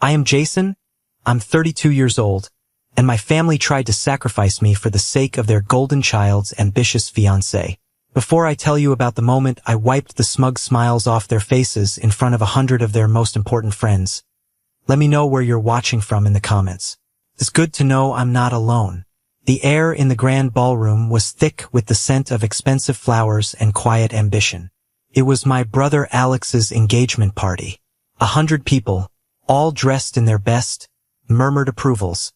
I am Jason. I'm 32 years old, and my family tried to sacrifice me for the sake of their golden child's ambitious fiancé. Before I tell you about the moment I wiped the smug smiles off their faces in front of 100 of their most important friends, let me know where you're watching from in the comments. It's good to know I'm not alone. The air in the grand ballroom was thick with the scent of expensive flowers and quiet ambition. It was my brother Alex's engagement party. 100 people, all dressed in their best, murmured approvals,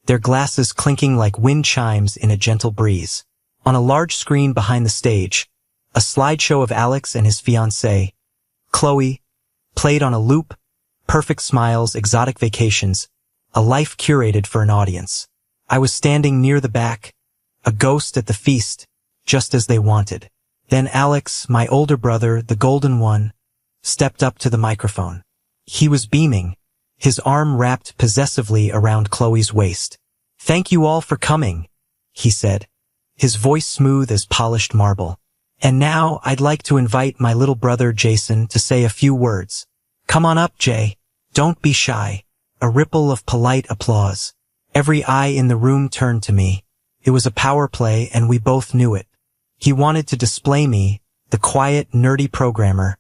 their glasses clinking like wind chimes in a gentle breeze. On a large screen behind the stage, a slideshow of Alex and his fiancée, Chloe, played on a loop, perfect smiles, exotic vacations, a life curated for an audience. I was standing near the back, a ghost at the feast, just as they wanted. Then Alex, my older brother, the golden one, stepped up to the microphone. He was beaming, his arm wrapped possessively around Chloe's waist. "Thank you all for coming," he said, his voice smooth as polished marble. "And now I'd like to invite my little brother Jason to say a few words. Come on up, Jay. Don't be shy." A ripple of polite applause. Every eye in the room turned to me. It was a power play, and we both knew it. He wanted to display me, the quiet, nerdy programmer,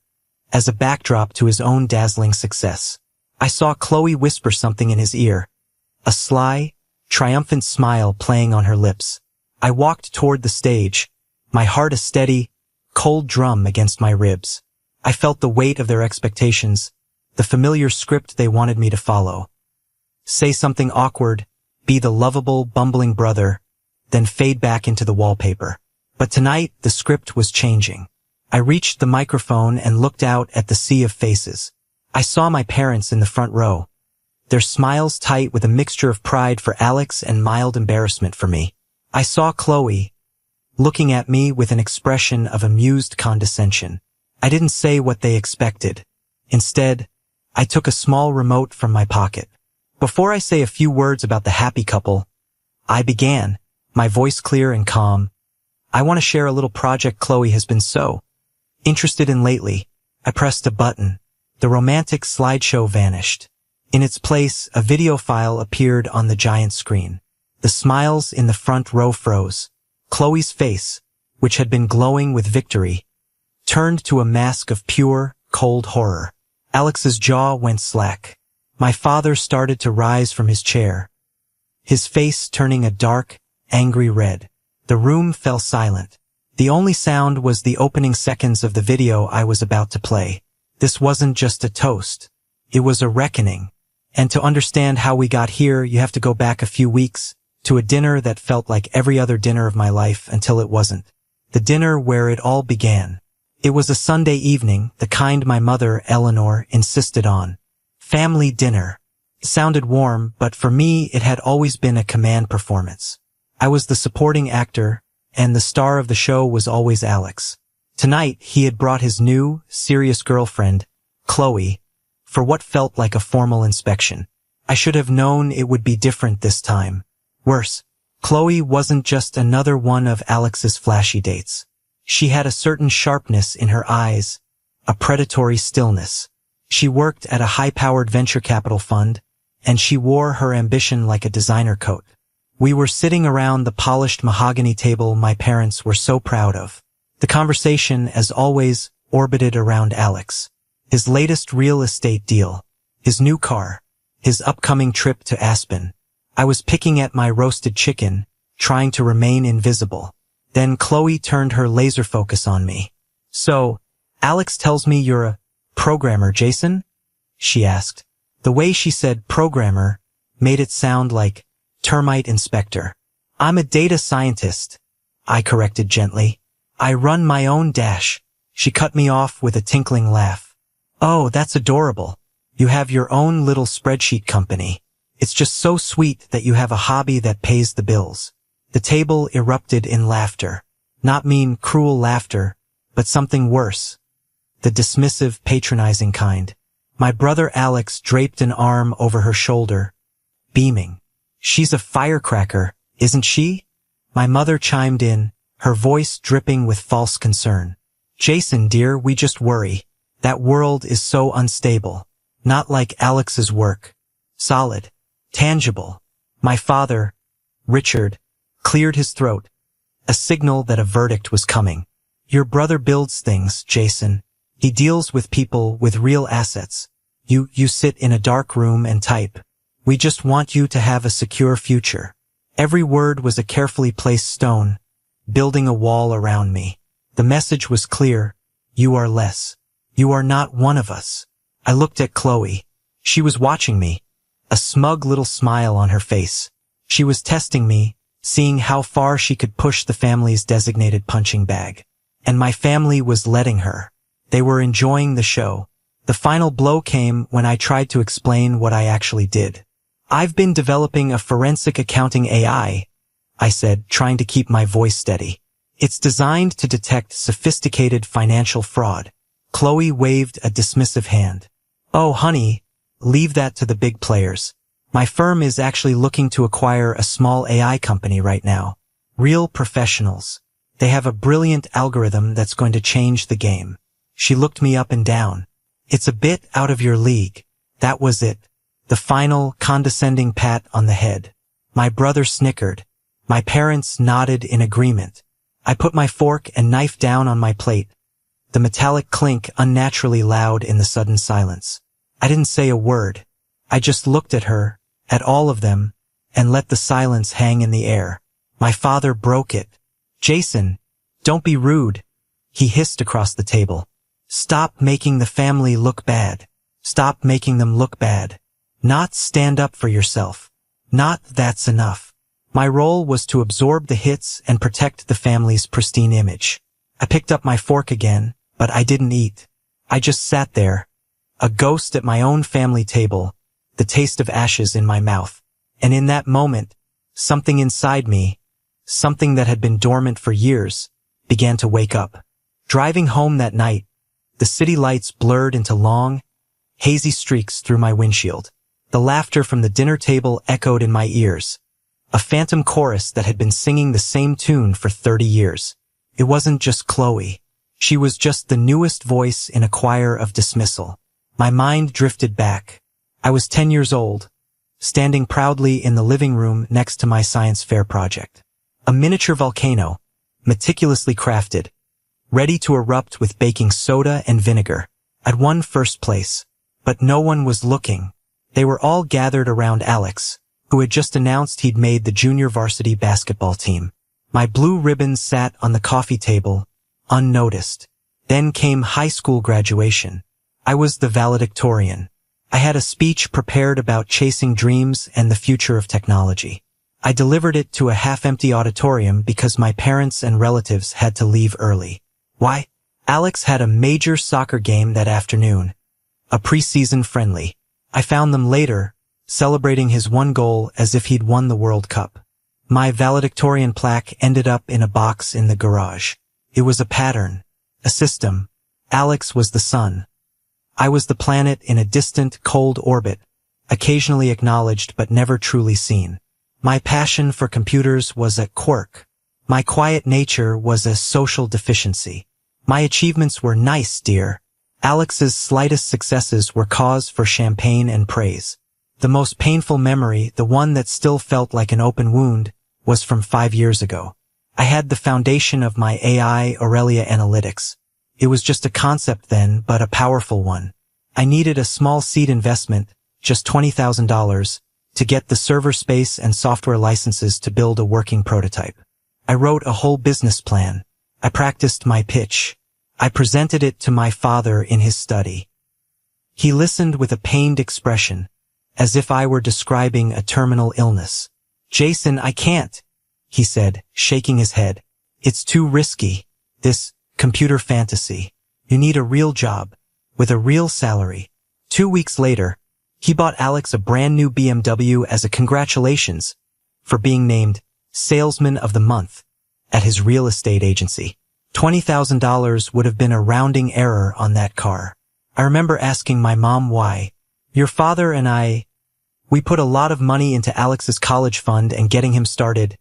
as a backdrop to his own dazzling success. I saw Chloe whisper something in his ear, a sly, triumphant smile playing on her lips. I walked toward the stage, my heart a steady, cold drum against my ribs. I felt the weight of their expectations, the familiar script they wanted me to follow. Say something awkward, be the lovable, bumbling brother, then fade back into the wallpaper. But tonight, the script was changing. I reached the microphone and looked out at the sea of faces. I saw my parents in the front row, their smiles tight with a mixture of pride for Alex and mild embarrassment for me. I saw Chloe, looking at me with an expression of amused condescension. I didn't say what they expected. Instead, I took a small remote from my pocket. Before I say a few words about the happy couple, I began, my voice clear and calm. I want to share a little project Chloe has been so interested in lately. I pressed a button. The romantic slideshow vanished. In its place, a video file appeared on the giant screen. The smiles in the front row froze. Chloe's face, which had been glowing with victory, turned to a mask of pure, cold horror. Alex's jaw went slack. My father started to rise from his chair, his face turning a dark, angry red. The room fell silent. The only sound was the opening seconds of the video I was about to play. This wasn't just a toast. It was a reckoning. And to understand how we got here, you have to go back a few weeks, to a dinner that felt like every other dinner of my life until it wasn't. The dinner where it all began. It was a Sunday evening, the kind my mother, Eleanor, insisted on. Family dinner. It sounded warm, but for me it had always been a command performance. I was the supporting actor, and the star of the show was always Alex. Tonight, he had brought his new, serious girlfriend, Chloe, for what felt like a formal inspection. I should have known it would be different this time. Worse, Chloe wasn't just another one of Alex's flashy dates. She had a certain sharpness in her eyes, a predatory stillness. She worked at a high-powered venture capital fund, and she wore her ambition like a designer coat. We were sitting around the polished mahogany table my parents were so proud of. The conversation, as always, orbited around Alex. His latest real estate deal, his new car, his upcoming trip to Aspen. I was picking at my roasted chicken, trying to remain invisible. Then Chloe turned her laser focus on me. "So, Alex tells me you're a programmer, Jason?" she asked. The way she said programmer made it sound like termite inspector. "I'm a data scientist," I corrected gently. "I run my own dash." She cut me off with a tinkling laugh. "Oh, that's adorable. You have your own little spreadsheet company. It's just so sweet that you have a hobby that pays the bills." The table erupted in laughter. Not mean, cruel laughter, but something worse. The dismissive, patronizing kind. My brother Alex draped an arm over her shoulder, beaming. "She's a firecracker, isn't she?" My mother chimed in, her voice dripping with false concern. "Jason, dear, we just worry. That world is so unstable. Not like Alex's work." Solid. Tangible. My father, Richard, cleared his throat, a signal that a verdict was coming. Your brother builds things, Jason. He deals with people with real assets. You sit in a dark room and type. We just want you to have a secure future. Every word was a carefully placed stone, building a wall around me. The message was clear. You are less. You are not one of us. I looked at Chloe. She was watching me, a smug little smile on her face. She was testing me, seeing how far she could push the family's designated punching bag. And my family was letting her. They were enjoying the show. The final blow came when I tried to explain what I actually did. I've been developing a forensic accounting AI, I said, trying to keep my voice steady. It's designed to detect sophisticated financial fraud. Chloe waved a dismissive hand. Oh, honey, leave that to the big players. My firm is actually looking to acquire a small AI company right now. Real professionals. They have a brilliant algorithm that's going to change the game. She looked me up and down. It's a bit out of your league. That was it. The final, condescending pat on the head. My brother snickered. My parents nodded in agreement. I put my fork and knife down on my plate. The metallic clink unnaturally loud in the sudden silence. I didn't say a word. I just looked at her, at all of them, and let the silence hang in the air. My father broke it. Jason, don't be rude, he hissed across the table. Stop making the family look bad. Stop making them look bad. Not stand up for yourself. Not that's enough. My role was to absorb the hits and protect the family's pristine image. I picked up my fork again, but I didn't eat. I just sat there, a ghost at my own family table, the taste of ashes in my mouth. And in that moment, something inside me, something that had been dormant for years, began to wake up. Driving home that night, the city lights blurred into long, hazy streaks through my windshield. The laughter from the dinner table echoed in my ears. A phantom chorus that had been singing the same tune for 30 years. It wasn't just Chloe. She was just the newest voice in a choir of dismissal. My mind drifted back. I was 10 years old, standing proudly in the living room next to my science fair project. A miniature volcano, meticulously crafted, ready to erupt with baking soda and vinegar. I'd won first place, but no one was looking. They were all gathered around Alex, who had just announced he'd made the junior varsity basketball team. My blue ribbons sat on the coffee table, unnoticed. Then came high school graduation. I was the valedictorian. I had a speech prepared about chasing dreams and the future of technology. I delivered it to a half-empty auditorium because my parents and relatives had to leave early. Why? Alex had a major soccer game that afternoon. A preseason friendly. I found them later, celebrating his one goal as if he'd won the World Cup. My valedictorian plaque ended up in a box in the garage. It was a pattern, a system. Alex was the sun. I was the planet in a distant, cold orbit, occasionally acknowledged but never truly seen. My passion for computers was a quirk. My quiet nature was a social deficiency. My achievements were nice, dear. Alex's slightest successes were cause for champagne and praise. The most painful memory, the one that still felt like an open wound, was from 5 years ago. I had the foundation of my AI Aurelia analytics. It was just a concept then, but a powerful one. I needed a small seed investment, just $20,000, to get the server space and software licenses to build a working prototype. I wrote a whole business plan. I practiced my pitch. I presented it to my father in his study. He listened with a pained expression, as if I were describing a terminal illness. Jason, I can't, he said, shaking his head. It's too risky. This computer fantasy. You need a real job, with a real salary. 2 weeks later, he bought Alex a brand new BMW as a congratulations for being named Salesman of the Month at his real estate agency. $20,000 would have been a rounding error on that car. I remember asking my mom why. Your father and we put a lot of money into Alex's college fund and getting him started,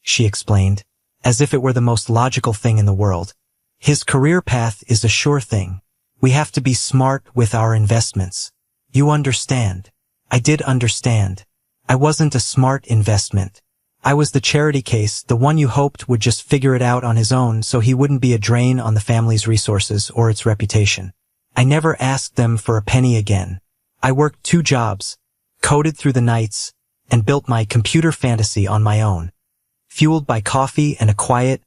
she explained, as if it were the most logical thing in the world. His career path is a sure thing. We have to be smart with our investments. You understand. I did understand. I wasn't a smart investment. I was the charity case, the one you hoped would just figure it out on his own so he wouldn't be a drain on the family's resources or its reputation. I never asked them for a penny again. I worked 2 jobs, coded through the nights, and built my computer fantasy on my own, fueled by coffee and a quiet,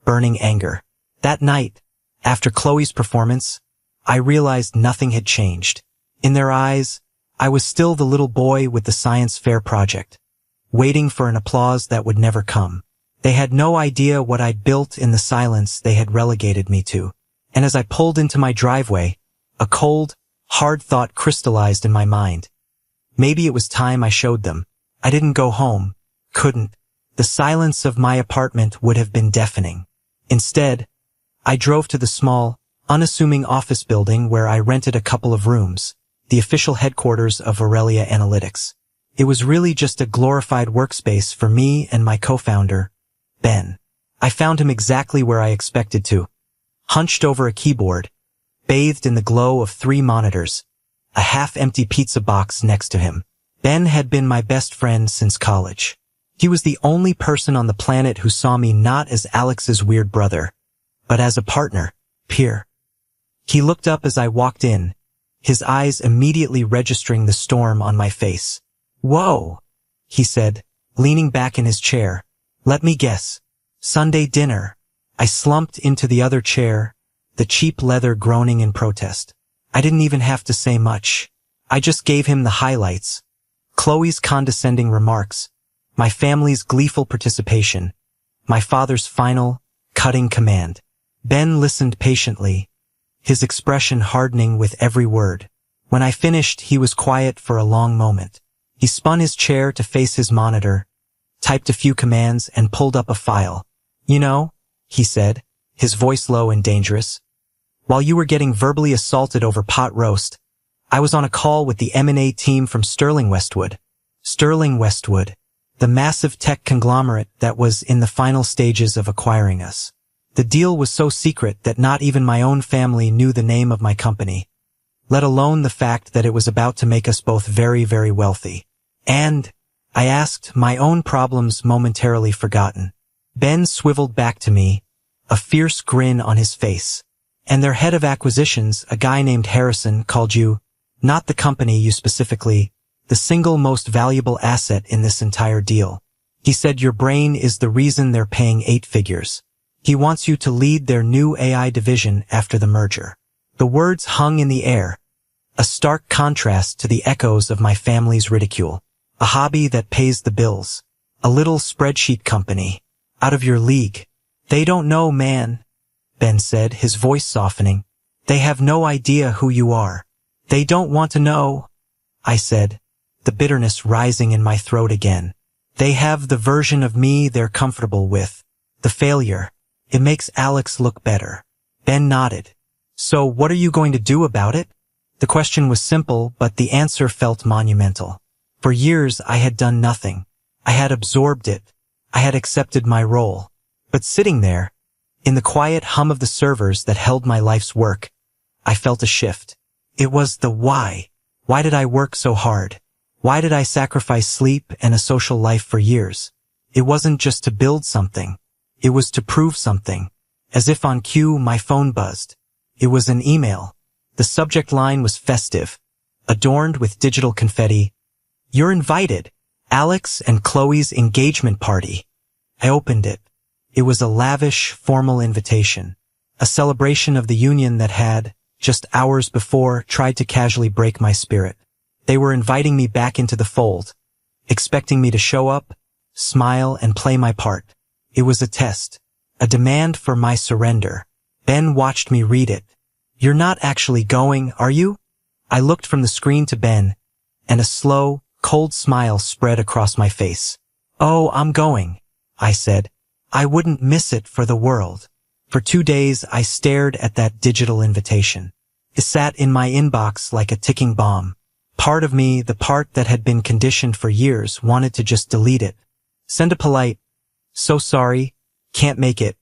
burning anger. That night, after Chloe's performance, I realized nothing had changed. In their eyes, I was still the little boy with the science fair project, waiting for an applause that would never come. They had no idea what I'd built in the silence they had relegated me to. And as I pulled into my driveway, a cold, hard thought crystallized in my mind. Maybe it was time I showed them. I didn't go home. Couldn't. The silence of my apartment would have been deafening. Instead, I drove to the small, unassuming office building where I rented a couple of rooms, the official headquarters of Aurelia Analytics. It was really just a glorified workspace for me and my co-founder, Ben. I found him exactly where I expected to, hunched over a keyboard, bathed in the glow of 3 monitors, a half-empty pizza box next to him. Ben had been my best friend since college. He was the only person on the planet who saw me not as Alex's weird brother, but as a partner, peer. He looked up as I walked in, his eyes immediately registering the storm on my face. "Whoa," he said, leaning back in his chair. "Let me guess. Sunday dinner." I slumped into the other chair, the cheap leather groaning in protest. I didn't even have to say much. I just gave him the highlights. Chloe's condescending remarks, my family's gleeful participation, my father's final, cutting command. Ben listened patiently, his expression hardening with every word. When I finished, he was quiet for a long moment. He spun his chair to face his monitor, typed a few commands, and pulled up a file. "You know," he said, his voice low and dangerous, "while you were getting verbally assaulted over pot roast, I was on a call with the M&A team from Sterling Westwood. Sterling Westwood, the massive tech conglomerate that was in the final stages of acquiring us. The deal was so secret that not even my own family knew the name of my company, let alone the fact that it was about to make us both very, very wealthy. And," I asked, my own problems momentarily forgotten. Ben swiveled back to me, a fierce grin on his face. "And their head of acquisitions, a guy named Harrison, called you, not the company you specifically, the single most valuable asset in this entire deal. He said your brain is the reason they're paying 8 figures. He wants you to lead their new AI division after the merger." The words hung in the air, a stark contrast to the echoes of my family's ridicule. "A hobby that pays the bills. A little spreadsheet company. Out of your league." "They don't know, man," Ben said, his voice softening. "They have no idea who you are. They don't want to know," I said, the bitterness rising in my throat again. "They have the version of me they're comfortable with. The failure. It makes Alex look better." Ben nodded. "So what are you going to do about it?" The question was simple, but the answer felt monumental. For years I had done nothing. I had absorbed it. I had accepted my role. But sitting there, in the quiet hum of the servers that held my life's work, I felt a shift. It was the why. Why did I work so hard? Why did I sacrifice sleep and a social life for years? It wasn't just to build something. It was to prove something. As if on cue, my phone buzzed. It was an email. The subject line was festive, adorned with digital confetti. "You're invited. Alex and Chloe's engagement party." I opened it. It was a lavish, formal invitation, a celebration of the union that had, just hours before, tried to casually break my spirit. They were inviting me back into the fold, expecting me to show up, smile, and play my part. It was a test, a demand for my surrender. Ben watched me read it. "You're not actually going, are you?" I looked from the screen to Ben, and a slow, cold smile spread across my face. "Oh, I'm going," I said. I wouldn't miss it for the world. For 2 days, I stared at that digital invitation. It sat in my inbox like a ticking bomb. Part of me, the part that had been conditioned for years, wanted to just delete it, send a polite, "So sorry, can't make it,"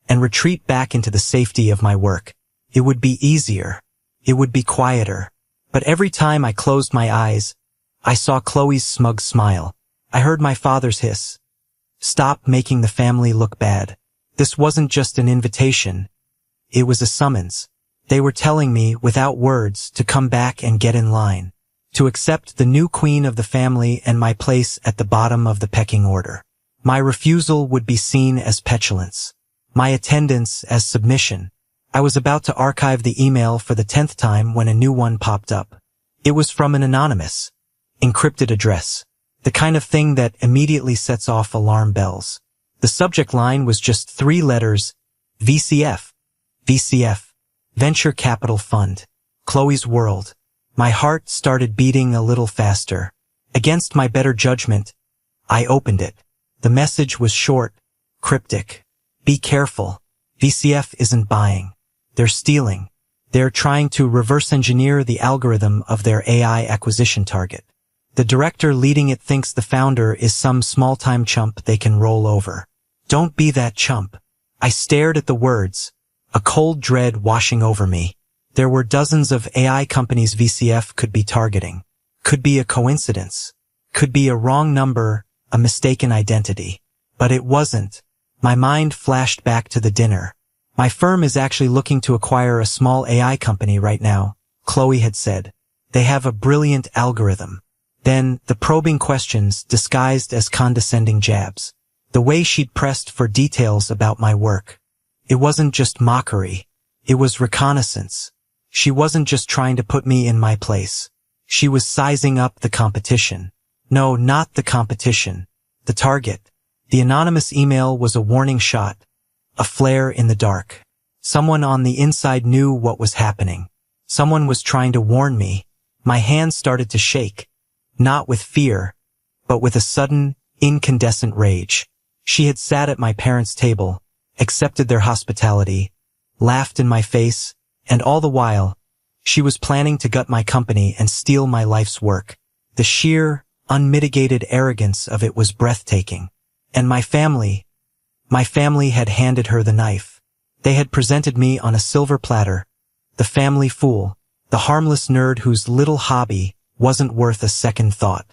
and retreat back into the safety of my work. It would be easier. It would be quieter. But every time I closed my eyes, I saw Chloe's smug smile. I heard my father's hiss. Stop making the family look bad. This wasn't just an invitation. It was a summons. They were telling me, without words, to come back and get in line. To accept the new queen of the family and my place at the bottom of the pecking order. My refusal would be seen as petulance. My attendance as submission. I was about to archive the email for the 10th time when a new one popped up. It was from an anonymous, encrypted address. The kind of thing that immediately sets off alarm bells. The subject line was just 3 letters, VCF. VCF. Venture Capital Fund. Chloe's World. My heart started beating a little faster. Against my better judgment, I opened it. The message was short, cryptic. Be careful. VCF isn't buying. They're stealing. They're trying to reverse engineer the algorithm of their AI acquisition target. The director leading it thinks the founder is some small-time chump they can roll over. Don't be that chump. I stared at the words, a cold dread washing over me. There were dozens of AI companies VCF could be targeting. Could be a coincidence. Could be a wrong number, a mistaken identity. But it wasn't. My mind flashed back to the dinner. My firm is actually looking to acquire a small AI company right now, Chloe had said. They have a brilliant algorithm. Then, the probing questions disguised as condescending jabs. The way she'd pressed for details about my work. It wasn't just mockery. It was reconnaissance. She wasn't just trying to put me in my place. She was sizing up the competition. No, not the competition. The target. The anonymous email was a warning shot. A flare in the dark. Someone on the inside knew what was happening. Someone was trying to warn me. My hands started to shake. Not with fear, but with a sudden, incandescent rage. She had sat at my parents' table, accepted their hospitality, laughed in my face, and all the while, she was planning to gut my company and steal my life's work. The sheer, unmitigated arrogance of it was breathtaking. And my family had handed her the knife. They had presented me on a silver platter. The family fool, the harmless nerd whose little hobby wasn't worth a second thought.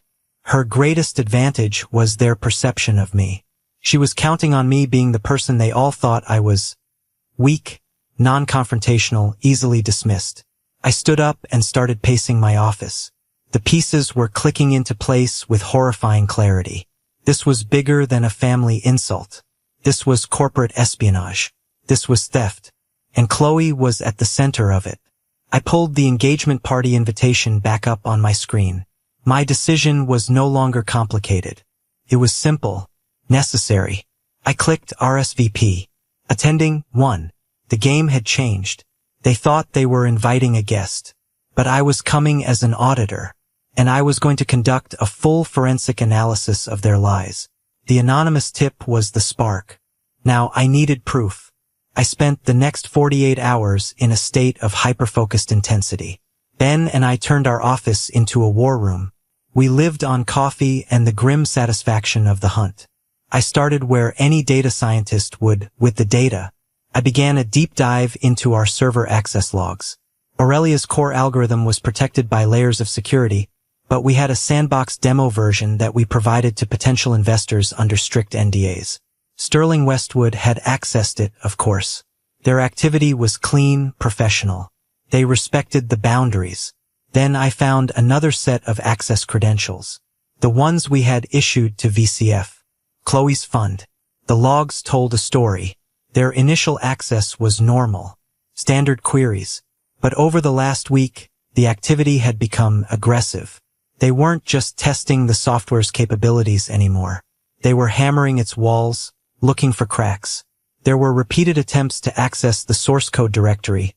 Her greatest advantage was their perception of me. She was counting on me being the person they all thought I was. Weak, non-confrontational, easily dismissed. I stood up and started pacing my office. The pieces were clicking into place with horrifying clarity. This was bigger than a family insult. This was corporate espionage. This was theft. And Chloe was at the center of it. I pulled the engagement party invitation back up on my screen. My decision was no longer complicated. It was simple, necessary. I clicked RSVP. Attending, 1. The game had changed. They thought they were inviting a guest. But I was coming as an auditor. And I was going to conduct a full forensic analysis of their lies. The anonymous tip was the spark. Now I needed proof. I spent the next 48 hours in a state of hyper-focused intensity. Ben and I turned our office into a war room. We lived on coffee and the grim satisfaction of the hunt. I started where any data scientist would, with the data. I began a deep dive into our server access logs. Aurelia's core algorithm was protected by layers of security, but we had a sandbox demo version that we provided to potential investors under strict NDAs. Sterling Westwood had accessed it, of course. Their activity was clean, professional. They respected the boundaries. Then I found another set of access credentials. The ones we had issued to VCF. Chloe's fund. The logs told a story. Their initial access was normal. Standard queries. But over the last week, the activity had become aggressive. They weren't just testing the software's capabilities anymore. They were hammering its walls, looking for cracks. There were repeated attempts to access the source code directory,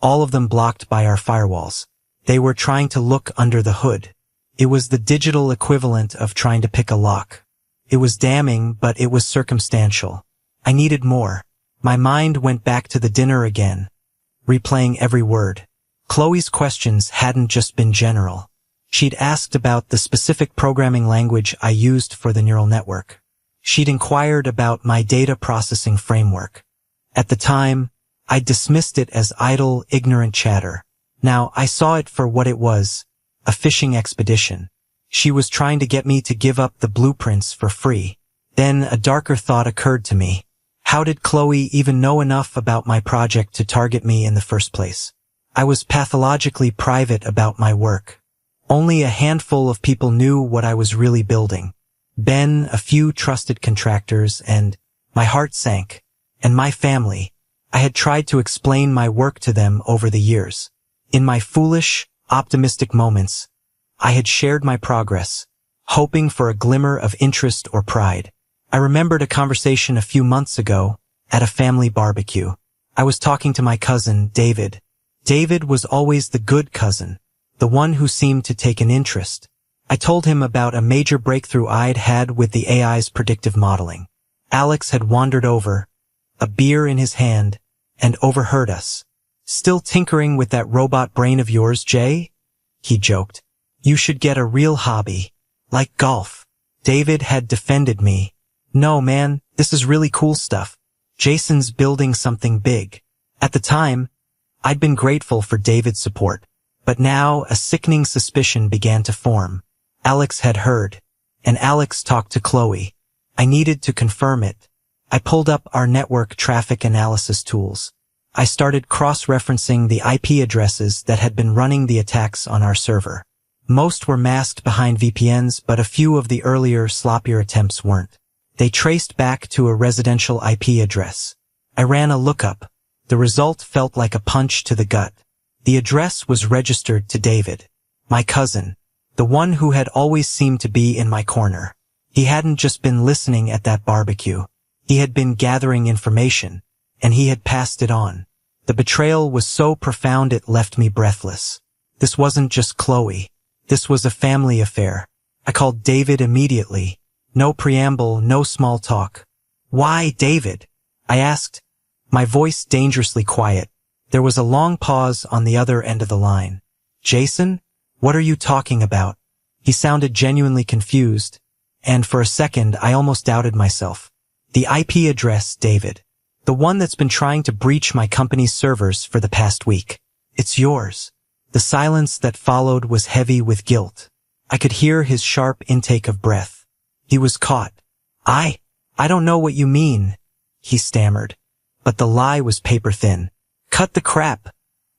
all of them blocked by our firewalls. They were trying to look under the hood. It was the digital equivalent of trying to pick a lock. It was damning, but it was circumstantial. I needed more. My mind went back to the dinner again, replaying every word. Chloe's questions hadn't just been general. She'd asked about the specific programming language I used for the neural network. She'd inquired about my data processing framework. At the time, I dismissed it as idle, ignorant chatter. Now I saw it for what it was, a fishing expedition. She was trying to get me to give up the blueprints for free. Then a darker thought occurred to me. How did Chloe even know enough about my project to target me in the first place? I was pathologically private about my work. Only a handful of people knew what I was really building. Ben, a few trusted contractors, and my heart sank. And my family. I had tried to explain my work to them over the years. In my foolish, optimistic moments, I had shared my progress, hoping for a glimmer of interest or pride. I remembered a conversation a few months ago at a family barbecue. I was talking to my cousin, David. David was always the good cousin, the one who seemed to take an interest. I told him about a major breakthrough I'd had with the AI's predictive modeling. Alex had wandered over, a beer in his hand, and overheard us. "Still tinkering with that robot brain of yours, Jay?" he joked. "You should get a real hobby, like golf." David had defended me. "No, man, this is really cool stuff. Jason's building something big." At the time, I'd been grateful for David's support, but now a sickening suspicion began to form. Alex had heard, and Alex talked to Chloe. I needed to confirm it. I pulled up our network traffic analysis tools. I started cross-referencing the IP addresses that had been running the attacks on our server. Most were masked behind VPNs, but a few of the earlier, sloppier attempts weren't. They traced back to a residential IP address. I ran a lookup. The result felt like a punch to the gut. The address was registered to David, my cousin, the one who had always seemed to be in my corner. He hadn't just been listening at that barbecue. He had been gathering information, and he had passed it on. The betrayal was so profound it left me breathless. This wasn't just Chloe. This was a family affair. I called David immediately. No preamble, no small talk. "Why, David?" I asked, my voice dangerously quiet. There was a long pause on the other end of the line. "Jason? What are you talking about?" He sounded genuinely confused, and for a second I almost doubted myself. "The IP address, David. The one that's been trying to breach my company's servers for the past week. It's yours." The silence that followed was heavy with guilt. I could hear his sharp intake of breath. He was caught. I don't know what you mean," he stammered. But the lie was paper thin. "Cut the crap,"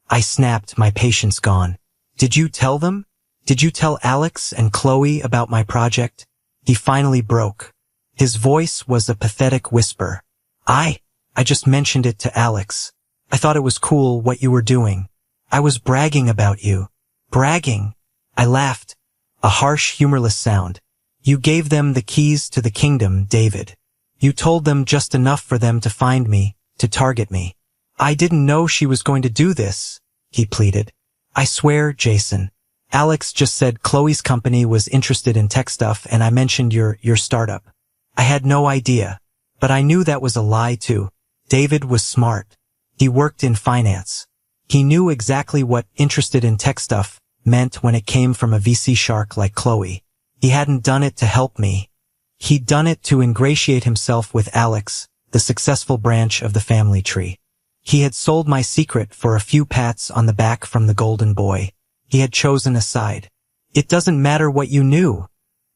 I snapped, my patience gone. "Did you tell them? Did you tell Alex and Chloe about my project?" He finally broke. His voice was a pathetic whisper. I just mentioned it to Alex. I thought it was cool what you were doing. I was bragging about you." "Bragging?" I laughed, a harsh, humorless sound. "You gave them the keys to the kingdom, David. You told them just enough for them to find me, to target me." "I didn't know she was going to do this," he pleaded. "I swear, Jason. Alex just said Chloe's company was interested in tech stuff and I mentioned your startup. I had no idea, but I knew that was a lie too." David was smart. He worked in finance. He knew exactly what interested in tech stuff meant when it came from a VC shark like Chloe. He hadn't done it to help me. He'd done it to ingratiate himself with Alex, the successful branch of the family tree. He had sold my secret for a few pats on the back from the golden boy. He had chosen a side. "It doesn't matter what you knew,"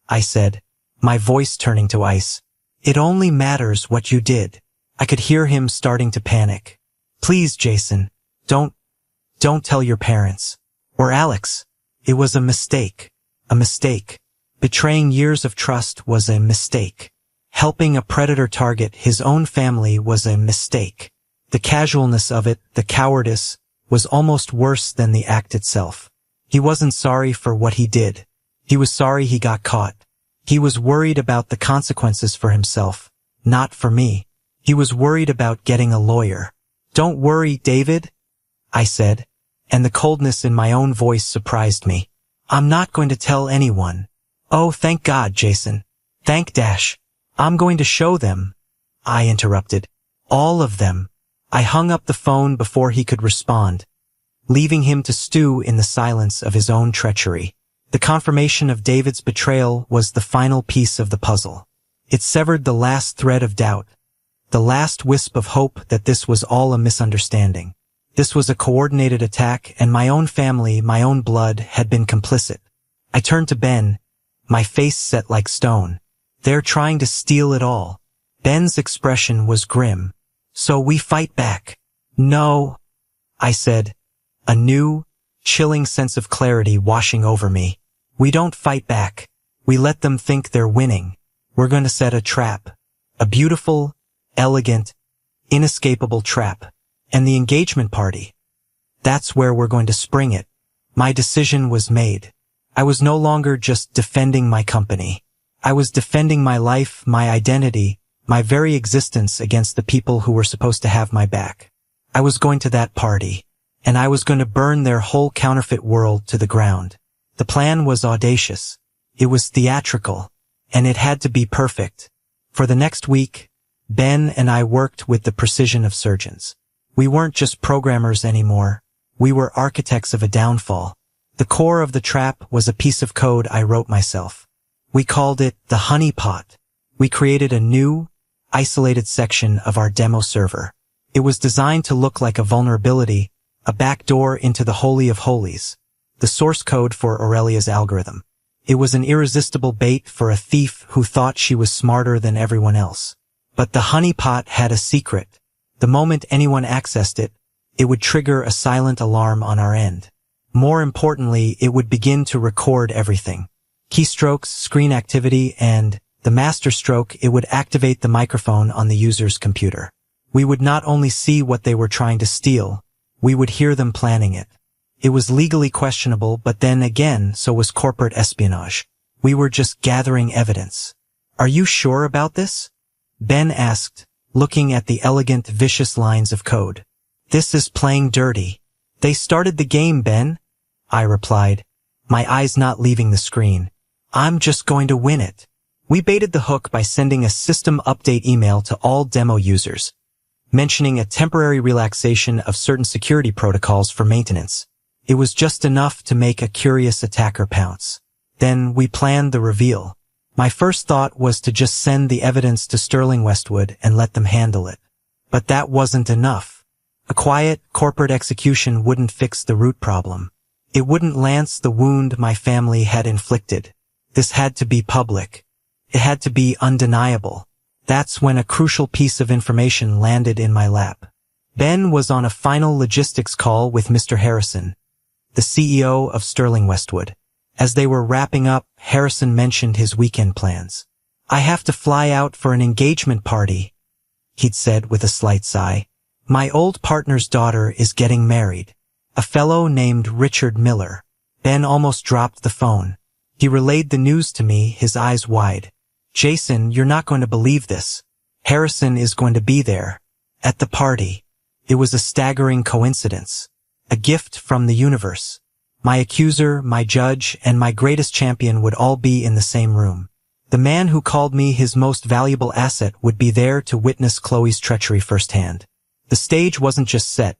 I said, my voice turning to ice. "It only matters what you did." I could hear him starting to panic. "Please, Jason, don't tell your parents. Or Alex. It was a mistake. A mistake. Betraying years of trust was a mistake. Helping a predator target his own family was a mistake. The casualness of it, the cowardice, was almost worse than the act itself. He wasn't sorry for what he did. He was sorry he got caught. He was worried about the consequences for himself, not for me. He was worried about getting a lawyer. "Don't worry, David," I said, and the coldness in my own voice surprised me. "I'm not going to tell anyone." "Oh, thank God, Jason. Thank Dash. I'm going to show them," I interrupted. "All of them." I hung up the phone before he could respond, leaving him to stew in the silence of his own treachery. The confirmation of David's betrayal was the final piece of the puzzle. It severed the last thread of doubt, the last wisp of hope that this was all a misunderstanding. This was a coordinated attack, and my own family, my own blood, had been complicit. I turned to Ben, My face set like stone. They're trying to steal it all. Ben's expression was grim. So we fight back. No, I said, a new, chilling sense of clarity washing over me. We don't fight back. We let them think they're winning. We're going to set a trap. A beautiful, elegant, inescapable trap. And the engagement party. That's where we're going to spring it. My decision was made. I was no longer just defending my company. I was defending my life, my identity, my very existence against the people who were supposed to have my back. I was going to that party, and I was going to burn their whole counterfeit world to the ground. The plan was audacious. It was theatrical, and it had to be perfect. For the next week, Ben and I worked with the precision of surgeons. We weren't just programmers anymore. We were architects of a downfall. The core of the trap was a piece of code I wrote myself. We called it the honey pot. We created a new, isolated section of our demo server. It was designed to look like a vulnerability, a backdoor into the Holy of Holies, the source code for Aurelia's algorithm. It was an irresistible bait for a thief who thought she was smarter than everyone else. But the honey pot had a secret. The moment anyone accessed it, it would trigger a silent alarm on our end. More importantly, it would begin to record everything. Keystrokes, screen activity, and the master stroke, it would activate the microphone on the user's computer. We would not only see what they were trying to steal, we would hear them planning it. It was legally questionable, but then again, so was corporate espionage. We were just gathering evidence. Are you sure about this? Ben asked, looking at the elegant, vicious lines of code. This is playing dirty. They started the game, Ben, I replied, my eyes not leaving the screen. I'm just going to win it. We baited the hook by sending a system update email to all demo users, mentioning a temporary relaxation of certain security protocols for maintenance. It was just enough to make a curious attacker pounce. Then we planned the reveal. My first thought was to just send the evidence to Sterling Westwood and let them handle it. But that wasn't enough. A quiet, corporate execution wouldn't fix the root problem. It wouldn't lance the wound my family had inflicted. This had to be public. It had to be undeniable. That's when a crucial piece of information landed in my lap. Ben was on a final logistics call with Mr. Harrison, the CEO of Sterling Westwood. As they were wrapping up, Harrison mentioned his weekend plans. I have to fly out for an engagement party, he'd said with a slight sigh. My old partner's daughter is getting married. A fellow named Richard Miller. Ben almost dropped the phone. He relayed the news to me, his eyes wide. Jason, you're not going to believe this. Harrison is going to be there. At the party. It was a staggering coincidence. A gift from the universe. My accuser, my judge, and my greatest champion would all be in the same room. The man who called me his most valuable asset would be there to witness Chloe's treachery firsthand. The stage wasn't just set.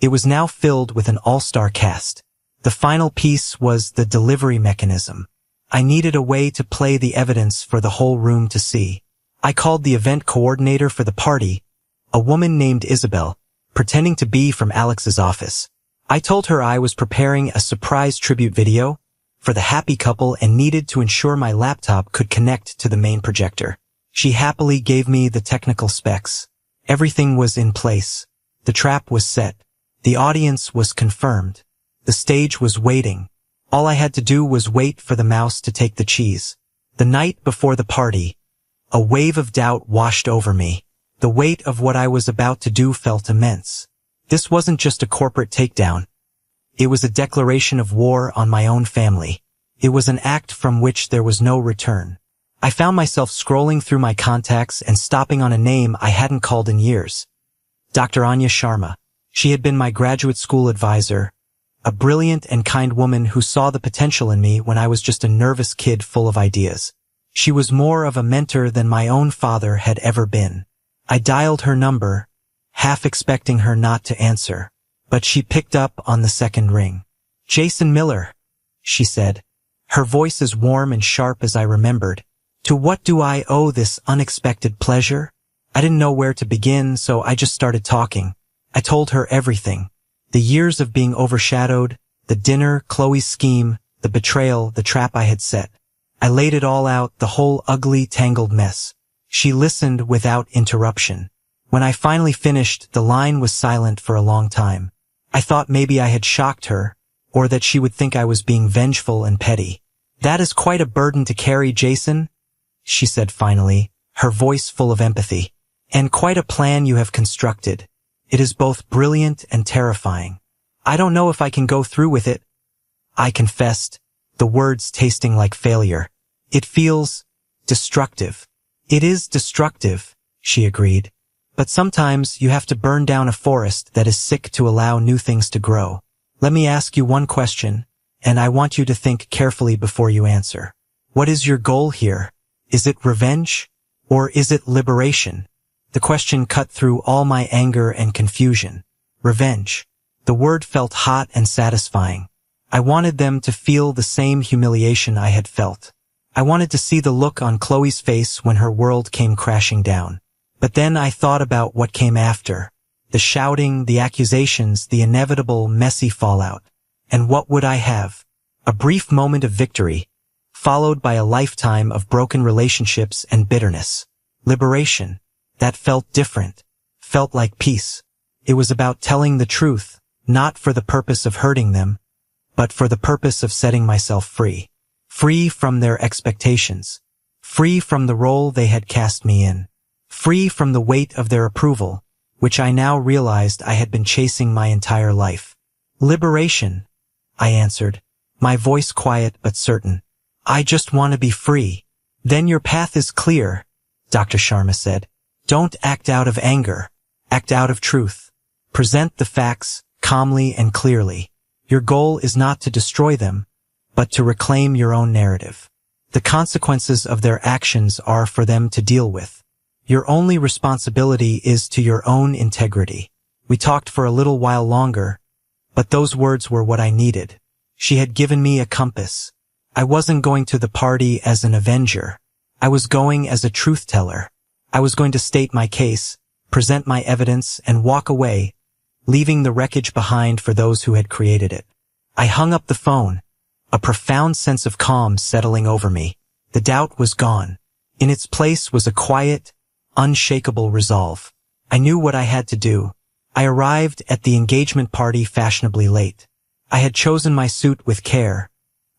It was now filled with an all-star cast. The final piece was the delivery mechanism. I needed a way to play the evidence for the whole room to see. I called the event coordinator for the party, a woman named Isabel, pretending to be from Alex's office. I told her I was preparing a surprise tribute video for the happy couple and needed to ensure my laptop could connect to the main projector. She happily gave me the technical specs. Everything was in place. The trap was set. The audience was confirmed. The stage was waiting. All I had to do was wait for the mouse to take the cheese. The night before the party, a wave of doubt washed over me. The weight of what I was about to do felt immense. This wasn't just a corporate takedown. It was a declaration of war on my own family. It was an act from which there was no return. I found myself scrolling through my contacts and stopping on a name I hadn't called in years. Dr. Anya Sharma. She had been my graduate school advisor, a brilliant and kind woman who saw the potential in me when I was just a nervous kid full of ideas. She was more of a mentor than my own father had ever been. I dialed her number, half expecting her not to answer, but she picked up on the second ring. Jason Miller, she said, her voice as warm and sharp as I remembered. To what do I owe this unexpected pleasure? I didn't know where to begin, so I just started talking. I told her everything. The years of being overshadowed, the dinner, Chloe's scheme, the betrayal, the trap I had set. I laid it all out, the whole ugly, tangled mess. She listened without interruption. When I finally finished, the line was silent for a long time. I thought maybe I had shocked her, or that she would think I was being vengeful and petty. "That is quite a burden to carry, Jason," she said finally, her voice full of empathy. "And quite a plan you have constructed. It is both brilliant and terrifying. I don't know if I can go through with it," I confessed, the words tasting like failure. "It feels destructive." "It is destructive," she agreed. "But sometimes you have to burn down a forest that is sick to allow new things to grow. Let me ask you one question, and I want you to think carefully before you answer. What is your goal here? Is it revenge, or is it liberation?" The question cut through all my anger and confusion. Revenge. The word felt hot and satisfying. I wanted them to feel the same humiliation I had felt. I wanted to see the look on Chloe's face when her world came crashing down. But then I thought about what came after. The shouting, the accusations, the inevitable, messy fallout. And what would I have? A brief moment of victory, followed by a lifetime of broken relationships and bitterness. Liberation. That felt different. Felt like peace. It was about telling the truth, not for the purpose of hurting them, but for the purpose of setting myself free. Free from their expectations. Free from the role they had cast me in. Free from the weight of their approval, which I now realized I had been chasing my entire life. "Liberation," I answered, my voice quiet but certain. "I just want to be free." "Then your path is clear," Dr. Sharma said. "Don't act out of anger. Act out of truth. Present the facts calmly and clearly. Your goal is not to destroy them, but to reclaim your own narrative. The consequences of their actions are for them to deal with. Your only responsibility is to your own integrity." We talked for a little while longer, but those words were what I needed. She had given me a compass. I wasn't going to the party as an avenger. I was going as a truth-teller. I was going to state my case, present my evidence, and walk away, leaving the wreckage behind for those who had created it. I hung up the phone, a profound sense of calm settling over me. The doubt was gone. In its place was a quiet, unshakable resolve. I knew what I had to do. I arrived at the engagement party fashionably late. I had chosen my suit with care,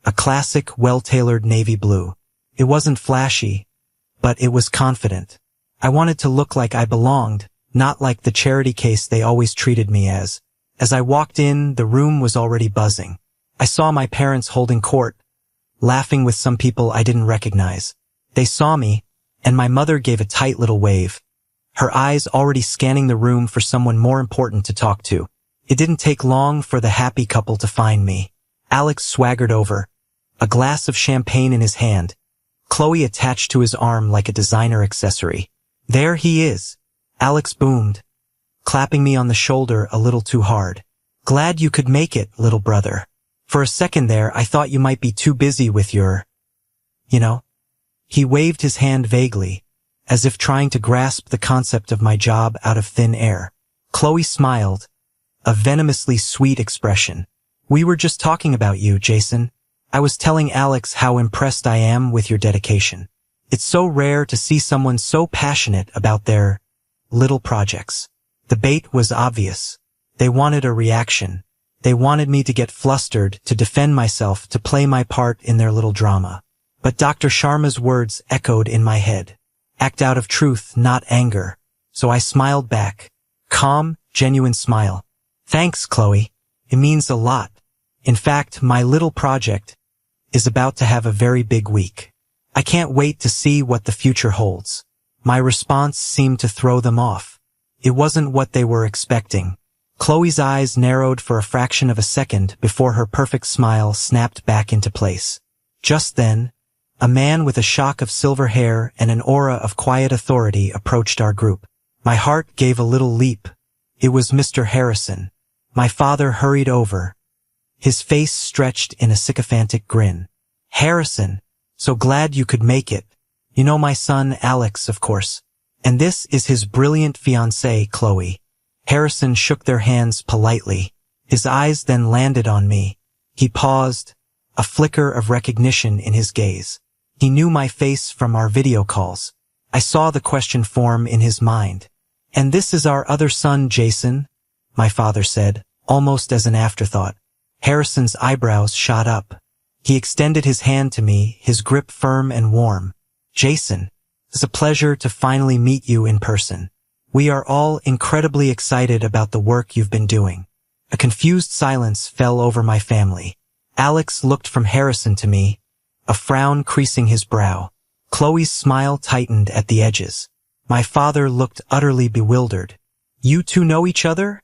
a classic, well-tailored navy blue. It wasn't flashy, but it was confident. I wanted to look like I belonged, not like the charity case they always treated me as. As I walked in, the room was already buzzing. I saw my parents holding court, laughing with some people I didn't recognize. They saw me, and my mother gave a tight little wave, her eyes already scanning the room for someone more important to talk to. It didn't take long for the happy couple to find me. Alex swaggered over, a glass of champagne in his hand, Chloe attached to his arm like a designer accessory. "There he is," Alex boomed, clapping me on the shoulder a little too hard. "Glad you could make it, little brother. For a second there, I thought you might be too busy with your, you know." He waved his hand vaguely, as if trying to grasp the concept of my job out of thin air. Chloe smiled, a venomously sweet expression. "We were just talking about you, Jason. I was telling Alex how impressed I am with your dedication. It's so rare to see someone so passionate about their little projects." The bait was obvious. They wanted a reaction. They wanted me to get flustered, to defend myself, to play my part in their little drama. But Dr. Sharma's words echoed in my head. Act out of truth, not anger. So I smiled back. Calm, genuine smile. "Thanks, Chloe. It means a lot. In fact, my little project is about to have a very big week. I can't wait to see what the future holds." My response seemed to throw them off. It wasn't what they were expecting. Chloe's eyes narrowed for a fraction of a second before her perfect smile snapped back into place. Just then, a man with a shock of silver hair and an aura of quiet authority approached our group. My heart gave a little leap. It was Mr. Harrison. My father hurried over, his face stretched in a sycophantic grin. "Harrison, so glad you could make it. You know my son, Alex, of course. And this is his brilliant fiancée, Chloe." Harrison shook their hands politely. His eyes then landed on me. He paused, a flicker of recognition in his gaze. He knew my face from our video calls. I saw the question form in his mind. "And this is our other son, Jason," my father said, almost as an afterthought. Harrison's eyebrows shot up. He extended his hand to me, his grip firm and warm. "Jason, it's a pleasure to finally meet you in person. We are all incredibly excited about the work you've been doing." A confused silence fell over my family. Alex looked from Harrison to me, a frown creasing his brow. Chloe's smile tightened at the edges. My father looked utterly bewildered. "You two know each other?"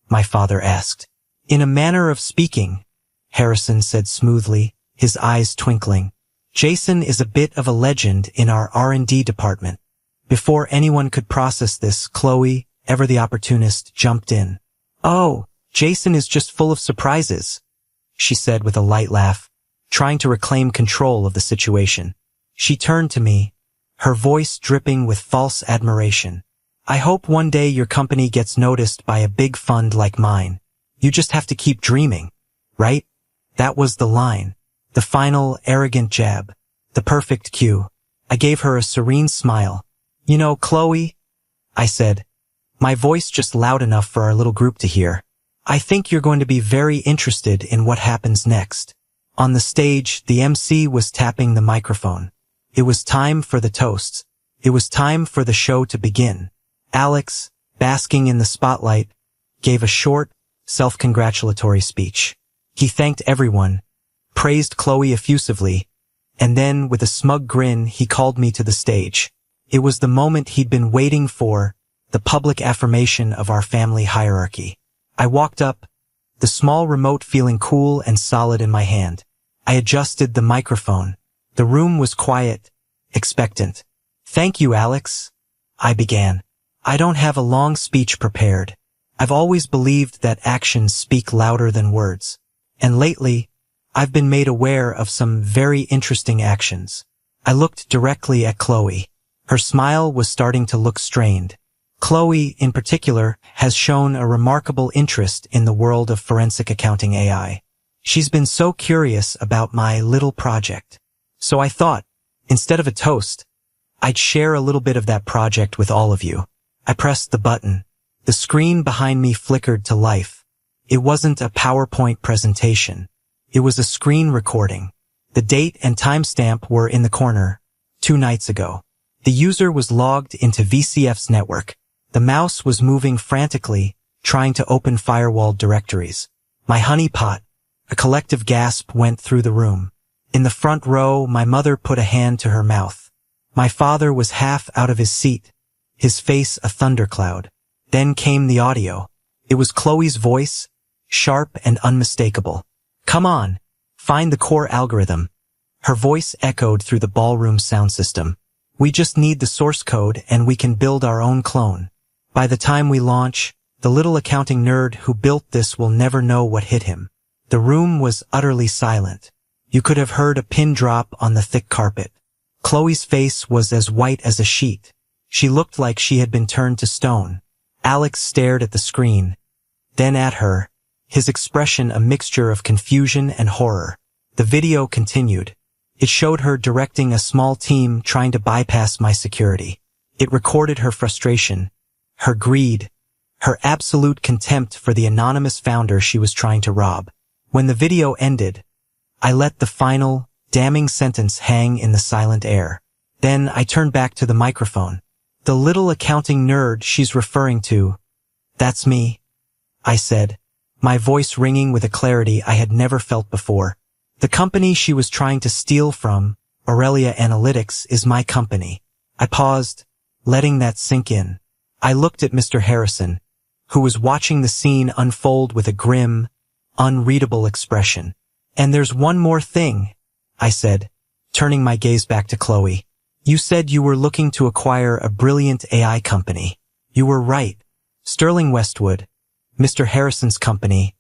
my father asked. "In a manner of speaking," Harrison said smoothly, his eyes twinkling. "Jason is a bit of a legend in our R&D department." Before anyone could process this, Chloe, ever the opportunist, jumped in. "Oh, Jason is just full of surprises," she said with a light laugh, trying to reclaim control of the situation. She turned to me, her voice dripping with false admiration. "I hope one day your company gets noticed by a big fund like mine. You just have to keep dreaming, right?" That was the line. The final, arrogant jab. The perfect cue. I gave her a serene smile. "You know, Chloe," I said, my voice just loud enough for our little group to hear, "I think you're going to be very interested in what happens next." On the stage, the MC was tapping the microphone. It was time for the toasts. It was time for the show to begin. Alex, basking in the spotlight, gave a short, self-congratulatory speech. He thanked everyone, praised Chloe effusively, and then, with a smug grin, he called me to the stage. It was the moment he'd been waiting for, the public affirmation of our family hierarchy. I walked up, the small remote feeling cool and solid in my hand. I adjusted the microphone. The room was quiet, expectant. "Thank you, Alex," I began. "I don't have a long speech prepared. I've always believed that actions speak louder than words. And lately, I've been made aware of some very interesting actions." I looked directly at Chloe. Her smile was starting to look strained. Chloe, in particular, has shown a remarkable interest in the world of forensic accounting AI. She's been so curious about my little project. So I thought, instead of a toast, I'd share a little bit of that project with all of you. I pressed the button. The screen behind me flickered to life. It wasn't a PowerPoint presentation. It was a screen recording. The date and timestamp were in the corner, 2 nights ago. The user was logged into VCF's network. The mouse was moving frantically, trying to open firewalled directories. My honeypot. A collective gasp went through the room. In the front row, my mother put a hand to her mouth. My father was half out of his seat, his face a thundercloud. Then came the audio. It was Chloe's voice, sharp and unmistakable. "Come on, find the core algorithm." Her voice echoed through the ballroom sound system. "We just need the source code and we can build our own clone. By the time we launch, the little accounting nerd who built this will never know what hit him." The room was utterly silent. You could have heard a pin drop on the thick carpet. Chloe's face was as white as a sheet. She looked like she had been turned to stone. Alex stared at the screen, then at her, his expression a mixture of confusion and horror. The video continued. It showed her directing a small team trying to bypass my security. It recorded her frustration, her greed, her absolute contempt for the anonymous founder she was trying to rob. When the video ended, I let the final, damning sentence hang in the silent air. Then I turned back to the microphone. "The little accounting nerd she's referring to, that's me," I said, my voice ringing with a clarity I had never felt before. "The company she was trying to steal from, Aurelia Analytics, is my company." I paused, letting that sink in. I looked at Mr. Harrison, who was watching the scene unfold with a grim, unreadable expression. "And there's one more thing," I said, turning my gaze back to Chloe. "You said you were looking to acquire a brilliant AI company. You were right. Sterling Westwood, Mr. Harrison's company,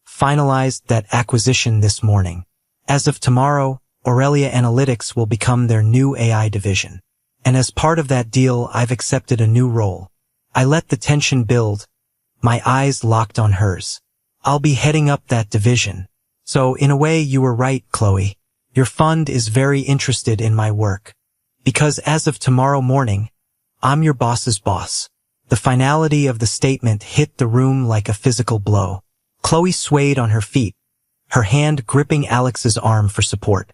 finalized that acquisition this morning. As of tomorrow, Aurelia Analytics will become their new AI division. And as part of that deal, I've accepted a new role." I let the tension build, my eyes locked on hers. "I'll be heading up that division. So, in a way, you were right, Chloe. Your fund is very interested in my work. Because as of tomorrow morning, I'm your boss's boss. The finality of the statement hit the room like a physical blow. Chloe swayed on her feet, her hand gripping Alex's arm for support.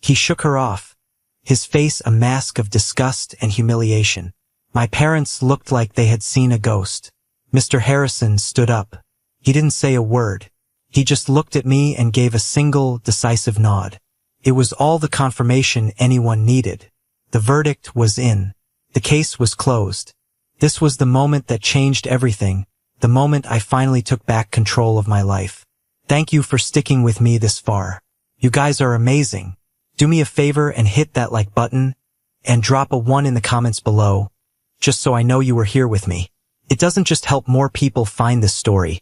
He shook her off, his face a mask of disgust and humiliation. My parents looked like they had seen a ghost. Mr. Harrison stood up. He didn't say a word. He just looked at me and gave a single, decisive nod. It was all the confirmation anyone needed. The verdict was in. The case was closed. This was the moment that changed everything, the moment I finally took back control of my life. Thank you for sticking with me this far. You guys are amazing. Do me a favor and hit that like button, and drop a 1 in the comments below, just so I know you were here with me. It doesn't just help more people find this story.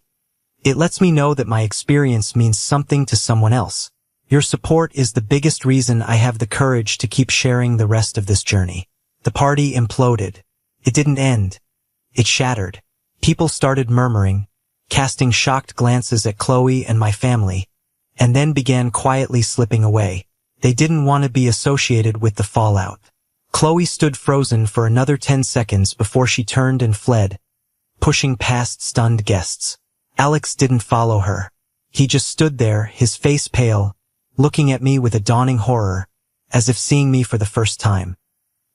It lets me know that my experience means something to someone else. Your support is the biggest reason I have the courage to keep sharing the rest of this journey. The party imploded. It didn't end. It shattered. People started murmuring, casting shocked glances at Chloe and my family, and then began quietly slipping away. They didn't want to be associated with the fallout. Chloe stood frozen for another 10 seconds before she turned and fled, pushing past stunned guests. Alex didn't follow her. He just stood there, his face pale, looking at me with a dawning horror, as if seeing me for the first time.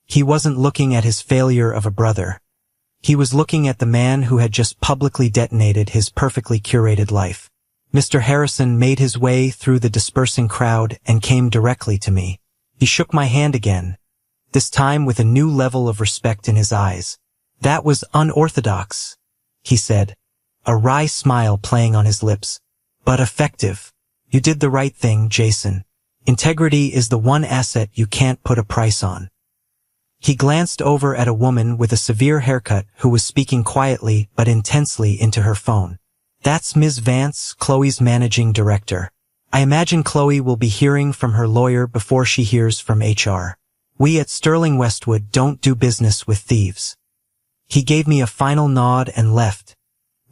He wasn't looking at his failure of a brother. He was looking at the man who had just publicly detonated his perfectly curated life. Mr. Harrison made his way through the dispersing crowd and came directly to me. He shook my hand again, this time with a new level of respect in his eyes. That was unorthodox, he said, a wry smile playing on his lips. But effective. You did the right thing, Jason. Integrity is the one asset you can't put a price on. He glanced over at a woman with a severe haircut who was speaking quietly but intensely into her phone. That's Ms. Vance, Chloe's managing director. I imagine Chloe will be hearing from her lawyer before she hears from HR. We at Sterling Westwood don't do business with thieves. He gave me a final nod and left,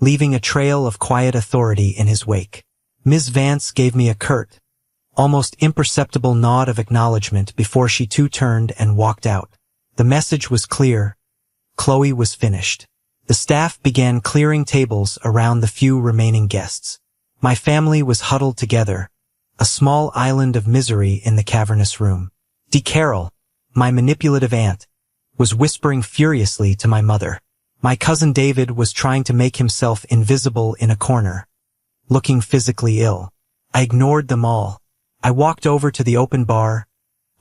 leaving a trail of quiet authority in his wake. Ms. Vance gave me a curt, almost imperceptible nod of acknowledgement before she too turned and walked out. The message was clear. Chloe was finished. The staff began clearing tables around the few remaining guests. My family was huddled together, a small island of misery in the cavernous room. Dee Carroll, my manipulative aunt, was whispering furiously to my mother. My cousin David was trying to make himself invisible in a corner, looking physically ill. I ignored them all. I walked over to the open bar,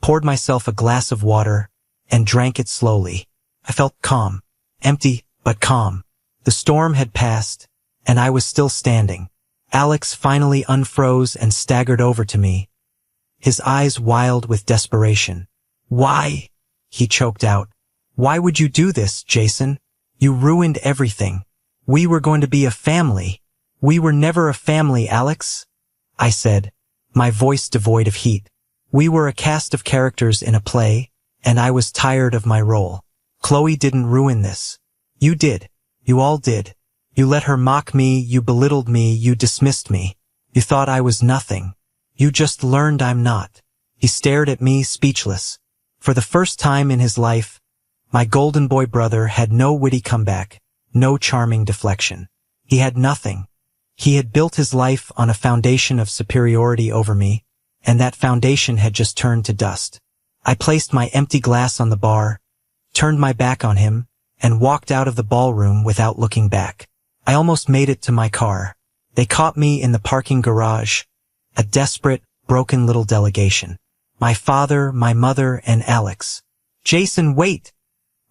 poured myself a glass of water, and drank it slowly. I felt calm, empty, but calm. The storm had passed, and I was still standing. Alex finally unfroze and staggered over to me, his eyes wild with desperation. Why? He choked out. Why would you do this, Jason? You ruined everything. We were going to be a family. We were never a family, Alex, I said, my voice devoid of heat. We were a cast of characters in a play, and I was tired of my role. Chloe didn't ruin this. You did. You all did. You let her mock me, you belittled me, you dismissed me. You thought I was nothing. You just learned I'm not. He stared at me, speechless. For the first time in his life, my golden boy brother had no witty comeback, no charming deflection. He had nothing. He had built his life on a foundation of superiority over me, and that foundation had just turned to dust. I placed my empty glass on the bar, turned my back on him, and walked out of the ballroom without looking back. I almost made it to my car. They caught me in the parking garage, a desperate, broken little delegation. My father, my mother, and Alex. Jason, wait!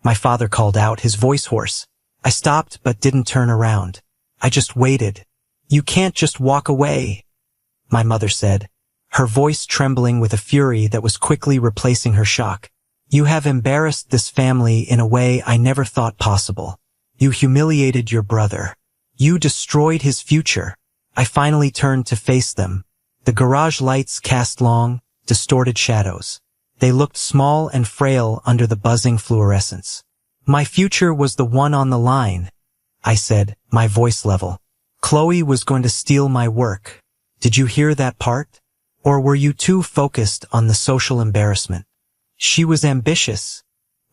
My father called out, his voice hoarse. I stopped but didn't turn around. I just waited. You can't just walk away, my mother said, her voice trembling with a fury that was quickly replacing her shock. You have embarrassed this family in a way I never thought possible. You humiliated your brother. You destroyed his future. I finally turned to face them. The garage lights cast long, distorted shadows. They looked small and frail under the buzzing fluorescence. My future was the one on the line, I said, my voice level. Chloe was going to steal my work. Did you hear that part? Or were you too focused on the social embarrassment? She was ambitious.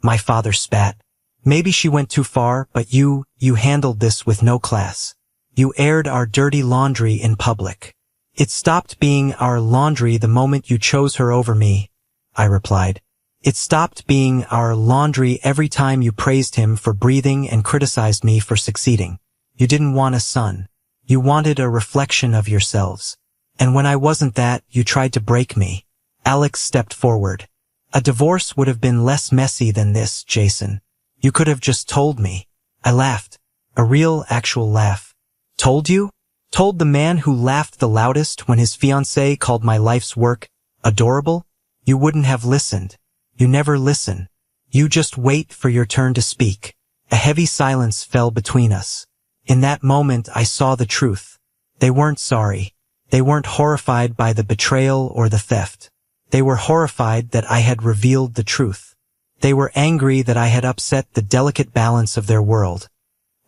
My father spat. Maybe she went too far, but you handled this with no class. You aired our dirty laundry in public. It stopped being our laundry the moment you chose her over me, I replied. It stopped being our laundry every time you praised him for breathing and criticized me for succeeding. You didn't want a son. You wanted a reflection of yourselves. And when I wasn't that, you tried to break me. Alex stepped forward. A divorce would have been less messy than this, Jason. You could have just told me. I laughed. A real, actual laugh. Told you? Told the man who laughed the loudest when his fiancée called my life's work adorable? You wouldn't have listened. You never listen. You just wait for your turn to speak. A heavy silence fell between us. In that moment I saw the truth. They weren't sorry. They weren't horrified by the betrayal or the theft. They were horrified that I had revealed the truth. They were angry that I had upset the delicate balance of their world.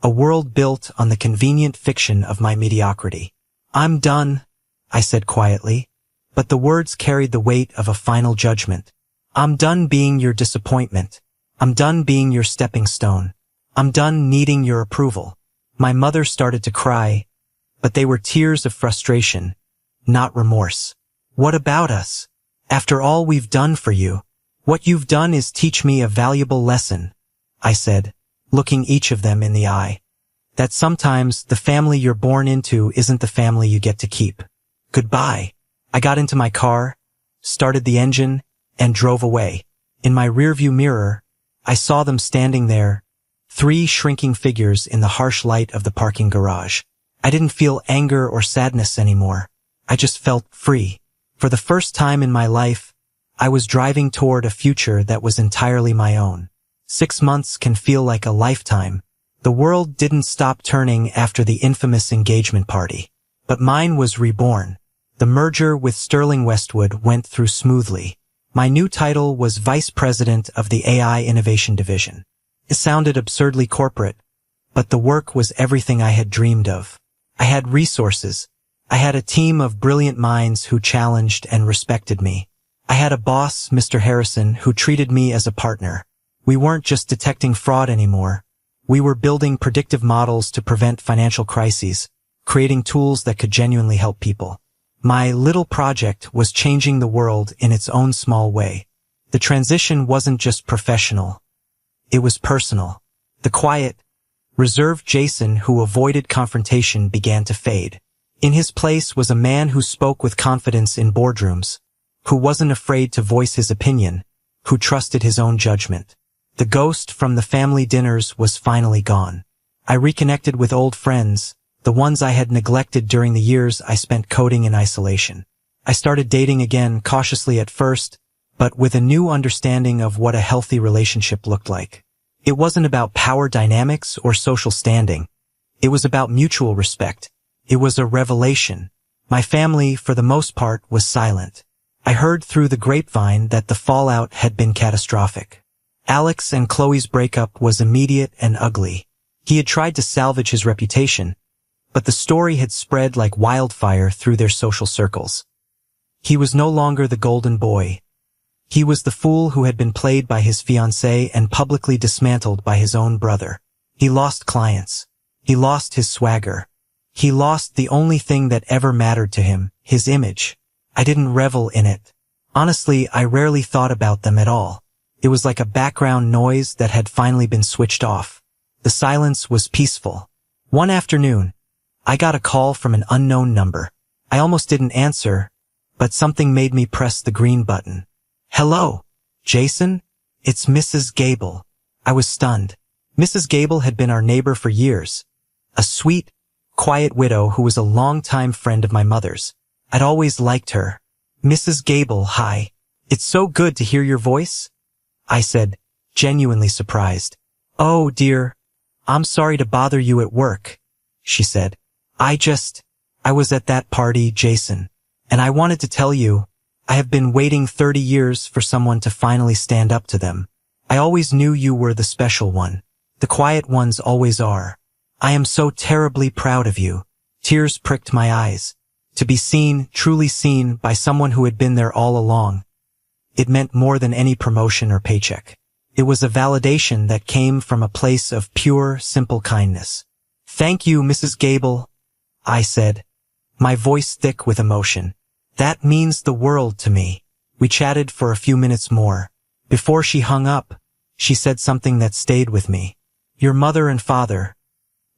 A world built on the convenient fiction of my mediocrity. I'm done, I said quietly, but the words carried the weight of a final judgment. I'm done being your disappointment. I'm done being your stepping stone. I'm done needing your approval. My mother started to cry, but they were tears of frustration, not remorse. What about us? After all we've done for you, what you've done is teach me a valuable lesson, I said, looking each of them in the eye. That sometimes the family you're born into isn't the family you get to keep. Goodbye. I got into my car, started the engine, and drove away. In my rearview mirror, I saw them standing there, 3 shrinking figures in the harsh light of the parking garage. I didn't feel anger or sadness anymore. I just felt free. For the first time in my life, I was driving toward a future that was entirely my own. 6 months can feel like a lifetime. The world didn't stop turning after the infamous engagement party. But mine was reborn. The merger with Sterling Westwood went through smoothly. My new title was Vice President of the AI Innovation Division. It sounded absurdly corporate, but the work was everything I had dreamed of. I had resources. I had a team of brilliant minds who challenged and respected me. I had a boss, Mr. Harrison, who treated me as a partner. We weren't just detecting fraud anymore. We were building predictive models to prevent financial crises, creating tools that could genuinely help people. My little project was changing the world in its own small way. The transition wasn't just professional. It was personal. The quiet, reserved Jason who avoided confrontation began to fade. In his place was a man who spoke with confidence in boardrooms, who wasn't afraid to voice his opinion, who trusted his own judgment. The ghost from the family dinners was finally gone. I reconnected with old friends, the ones I had neglected during the years I spent coding in isolation. I started dating again, cautiously at first, but with a new understanding of what a healthy relationship looked like. It wasn't about power dynamics or social standing. It was about mutual respect. It was a revelation. My family, for the most part, was silent. I heard through the grapevine that the fallout had been catastrophic. Alex and Chloe's breakup was immediate and ugly. He had tried to salvage his reputation, but the story had spread like wildfire through their social circles. He was no longer the golden boy. He was the fool who had been played by his fiancée and publicly dismantled by his own brother. He lost clients. He lost his swagger. He lost the only thing that ever mattered to him, his image. I didn't revel in it. Honestly, I rarely thought about them at all. It was like a background noise that had finally been switched off. The silence was peaceful. One afternoon, I got a call from an unknown number. I almost didn't answer, but something made me press the green button. Hello, Jason? It's Mrs. Gable. I was stunned. Mrs. Gable had been our neighbor for years. A sweet, quiet widow who was a longtime friend of my mother's. I'd always liked her. Mrs. Gable, hi. It's so good to hear your voice, I said, genuinely surprised. Oh dear, I'm sorry to bother you at work, she said. I was at that party, Jason, and I wanted to tell you, I have been waiting 30 years for someone to finally stand up to them. I always knew you were the special one. The quiet ones always are. I am so terribly proud of you. Tears pricked my eyes. To be seen, truly seen, by someone who had been there all along. It meant more than any promotion or paycheck. It was a validation that came from a place of pure, simple kindness. "Thank you, Mrs. Gable," I said, my voice thick with emotion. "That means the world to me." We chatted for a few minutes more. Before she hung up, she said something that stayed with me. "Your mother and father,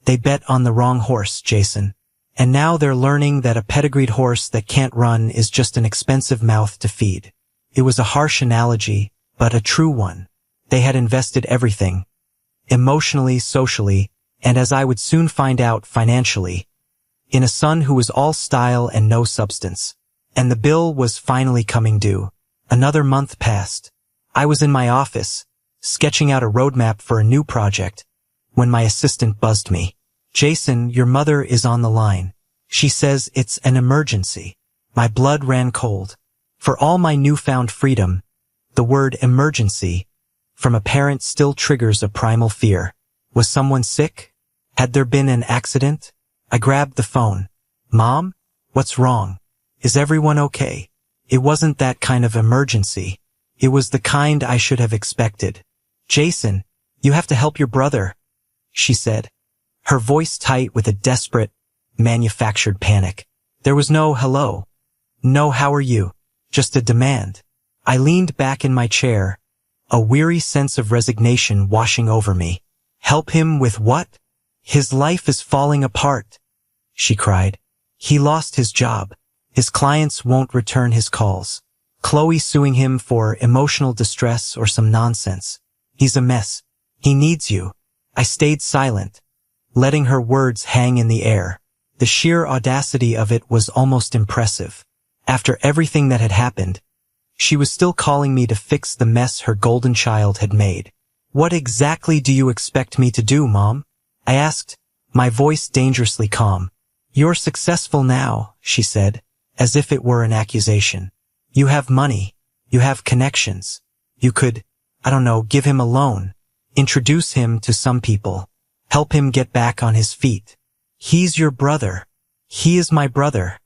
they bet on the wrong horse, Jason. And now they're learning that a pedigreed horse that can't run is just an expensive mouth to feed." It was a harsh analogy, but a true one. They had invested everything. Emotionally, socially, and as I would soon find out, financially. In a son who was all style and no substance. And the bill was finally coming due. Another month passed. I was in my office, sketching out a roadmap for a new project, when my assistant buzzed me. "Jason, your mother is on the line. She says it's an emergency." My blood ran cold. For all my newfound freedom, the word emergency, from a parent, still triggers a primal fear. Was someone sick? Had there been an accident? I grabbed the phone. "Mom? What's wrong? Is everyone okay?" It wasn't that kind of emergency. It was the kind I should have expected. "Jason, you have to help your brother," she said, her voice tight with a desperate, manufactured panic. There was no hello. No how are you. Just a demand. I leaned back in my chair, a weary sense of resignation washing over me. "Help him with what? His life is falling apart," she cried. "He lost his job. His clients won't return his calls. Chloe suing him for emotional distress or some nonsense. He's a mess. He needs you." I stayed silent, letting her words hang in the air. The sheer audacity of it was almost impressive. After everything that had happened, she was still calling me to fix the mess her golden child had made. "What exactly do you expect me to do, Mom?" I asked, my voice dangerously calm. "You're successful now," she said, as if it were an accusation. "You have money. You have connections. You could, I don't know, give him a loan, introduce him to some people, help him get back on his feet." "He's your brother." "He is my brother,"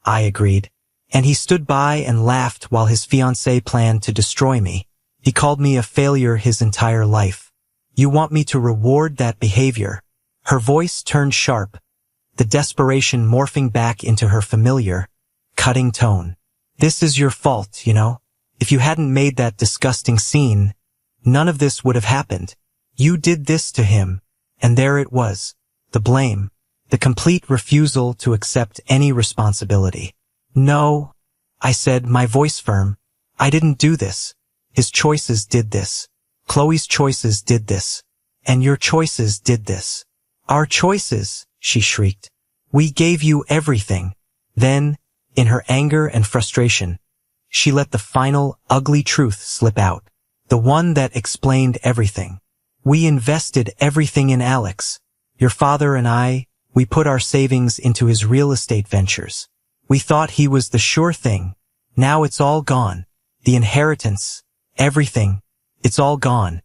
I agreed. "And he stood by and laughed while his fiancée planned to destroy me. He called me a failure his entire life. You want me to reward that behavior?" Her voice turned sharp, the desperation morphing back into her familiar, cutting tone. "This is your fault, you know. If you hadn't made that disgusting scene, none of this would have happened. You did this to him." And there it was, the blame, the complete refusal to accept any responsibility. "No," I said, my voice firm. "I didn't do this. His choices did this. Chloe's choices did this. And your choices did this." "Our choices," she shrieked. "We gave you everything." Then, in her anger and frustration, she let the final, ugly truth slip out. The one that explained everything. "We invested everything in Alex. Your father and I, we put our savings into his real estate ventures. We thought he was the sure thing. Now it's all gone. The inheritance, everything, it's all gone.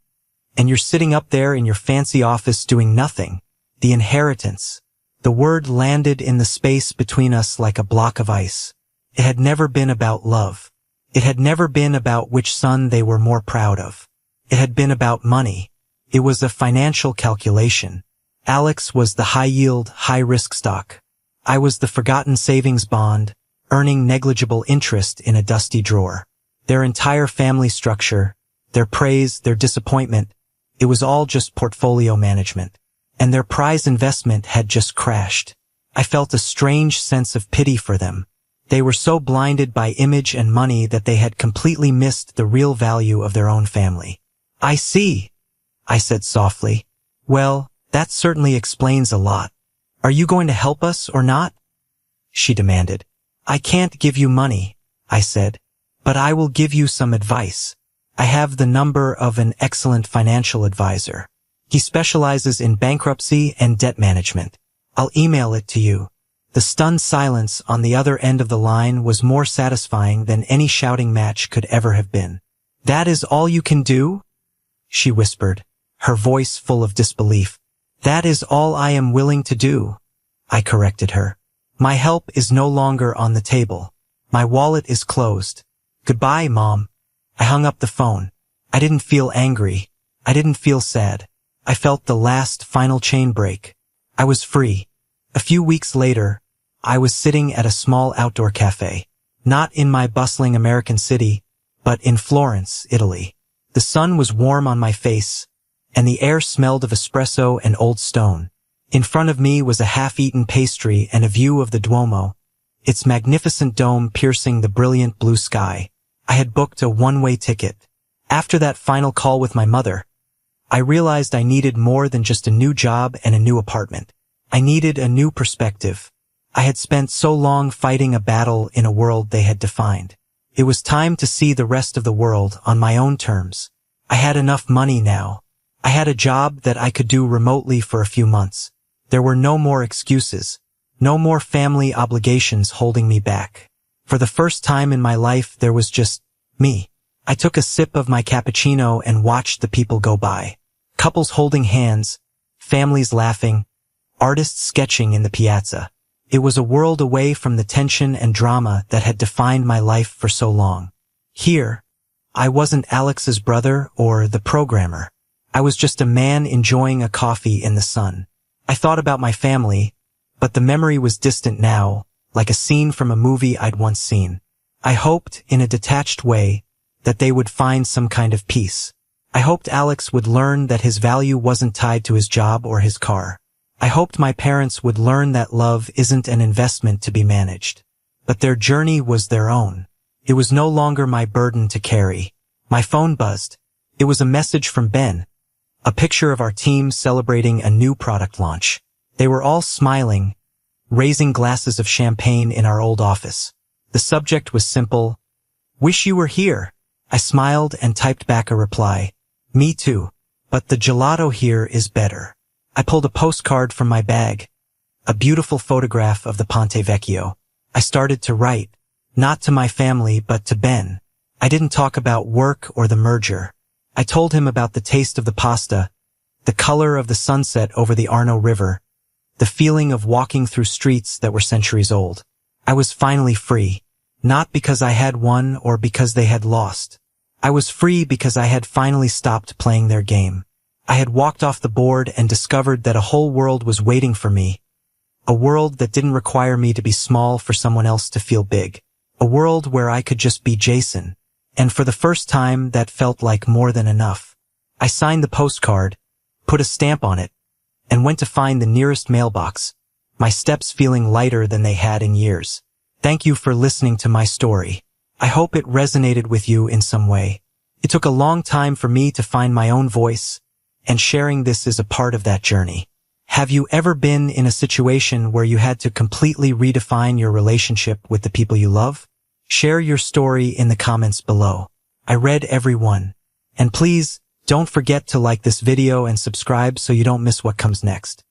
And you're sitting up there in your fancy office doing nothing. The inheritance." The word landed in the space between us like a block of ice. It had never been about love. It had never been about which son they were more proud of. It had been about money. It was a financial calculation. Alex was the high-yield, high-risk stock. I was the forgotten savings bond, earning negligible interest in a dusty drawer. Their entire family structure, their praise, their disappointment, it was all just portfolio management. And their prize investment had just crashed. I felt a strange sense of pity for them. They were so blinded by image and money that they had completely missed the real value of their own family. "I see," I said softly. "Well, that certainly explains a lot. Are you going to help us or not?" she demanded. "I can't give you money," I said, "but I will give you some advice. I have the number of an excellent financial advisor. He specializes in bankruptcy and debt management. I'll email it to you." The stunned silence on the other end of the line was more satisfying than any shouting match could ever have been. "That is all you can do?" she whispered, her voice full of disbelief. "That is all I am willing to do," I corrected her. My help is no longer on the table. My wallet is closed. Goodbye, Mom. I hung up the phone. I didn't feel angry. I didn't feel sad. I felt the last final chain break. I was free. A few weeks later, I was sitting at a small outdoor cafe. Not in my bustling American city, but in Florence, Italy. The sun was warm on my face, and the air smelled of espresso and old stone. In front of me was a half-eaten pastry and a view of the Duomo, its magnificent dome piercing the brilliant blue sky. I had booked a one-way ticket. After that final call with my mother, I realized I needed more than just a new job and a new apartment. I needed a new perspective. I had spent so long fighting a battle in a world they had defined. It was time to see the rest of the world on my own terms. I had enough money now. I had a job that I could do remotely for a few months. There were no more excuses, no more family obligations holding me back. For the first time in my life, there was just me. I took a sip of my cappuccino and watched the people go by. Couples holding hands, families laughing, artists sketching in the piazza. It was a world away from the tension and drama that had defined my life for so long. Here, I wasn't Alex's brother or the programmer. I was just a man enjoying a coffee in the sun. I thought about my family, but the memory was distant now, like a scene from a movie I'd once seen. I hoped, in a detached way, that they would find some kind of peace. I hoped Alex would learn that his value wasn't tied to his job or his car. I hoped my parents would learn that love isn't an investment to be managed. But their journey was their own. It was no longer my burden to carry. My phone buzzed. It was a message from Ben. A picture of our team celebrating a new product launch. They were all smiling, raising glasses of champagne in our old office. The subject was simple. Wish you were here. I smiled and typed back a reply. Me too. But the gelato here is better. I pulled a postcard from my bag. A beautiful photograph of the Ponte Vecchio. I started to write. Not to my family, but to Ben. I didn't talk about work or the merger. I told him about the taste of the pasta, the color of the sunset over the Arno River, the feeling of walking through streets that were centuries old. I was finally free. Not because I had won or because they had lost. I was free because I had finally stopped playing their game. I had walked off the board and discovered that a whole world was waiting for me. A world that didn't require me to be small for someone else to feel big. A world where I could just be Jason. And for the first time, that felt like more than enough. I signed the postcard, put a stamp on it, and went to find the nearest mailbox, my steps feeling lighter than they had in years. Thank you for listening to my story. I hope it resonated with you in some way. It took a long time for me to find my own voice, and sharing this is a part of that journey. Have you ever been in a situation where you had to completely redefine your relationship with the people you love? Share your story in the comments below. I read every one. And please, don't forget to like this video and subscribe so you don't miss what comes next.